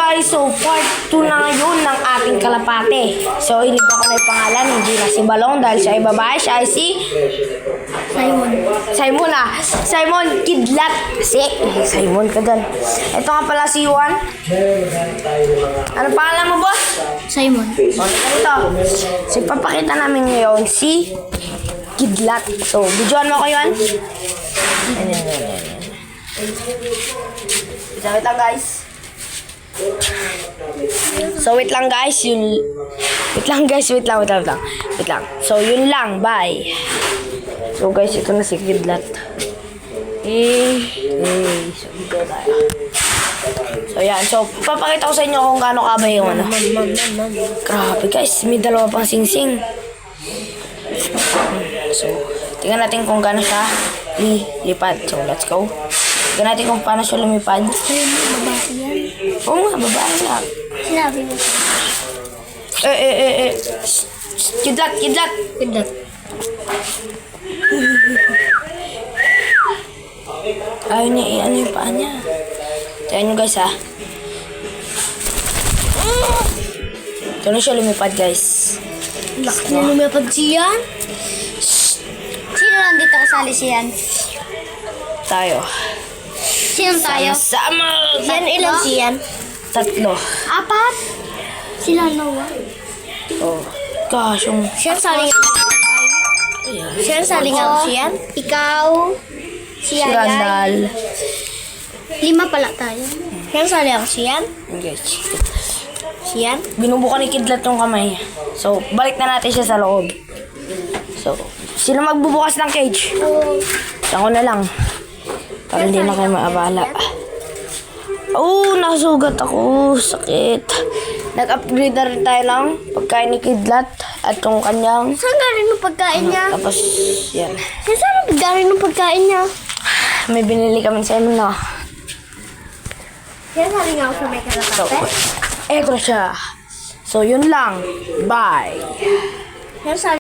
guys, so part 2 na ngayon ng ating kalapate. So iniba ko na yung pangalan, hindi na si Balong dahil siya ay babae, siya ay si Simon Kidlat. Simon ka dyan. Ito nga pala si Juan. Ano pangalan mo, boss? Simon. Ito. So ipapakita namin ngayon si Kidlat. So videoan mo ko yun. Wait lang guys. So wait lang guys, wait lang. So yun lang, bye. So guys, ito na si Kidlat. So dito tayo. So yan, so papakita ko sa inyo kung gaano kaba yung ano. Grabe guys, may dalawa pang singsing. So tingnan natin kung gaano siya lipad. So let's go. Tingnan natin kung paano siya lumipad. Babae yan. Oo nga, babae nga. Sinabi mo. Kidlat. Kidlat. Ayaw niya, ano yung paa niya. Tignan nyo guys ha. Ito na siya lumipad guys. Lakas na lumipad siyan. Sino nandito kasali siyan? Tayo. Sino tayo? Sama! Yan ilan siyan? 3. 4? Sila nawa. Oh. Gosh, yung... Siyan salingaw. Siyan salingaw siyan. Ikaw. Si Si Randall. 5 pala tayo. Siyan salingaw siyan. Guys. Siyan. Binubukan ni Kidlat yung kamay. So, balik na natin siya sa loob. So, sino magbubukas ng cage? Ako na lang. Para hindi na kayo maabala. Oh, nasugat ako. Sakit. Nag-upgrade na rin tayo ng pagkain ni Kidlat at yung kanyang... Saan galing ng pagkain niya? Tapos, yan. Saan galing ng pagkain niya? May binili kami sa inyo na. Yan salingaw sa may So, kalapate. eto siya. So, yun lang. Bye. Yan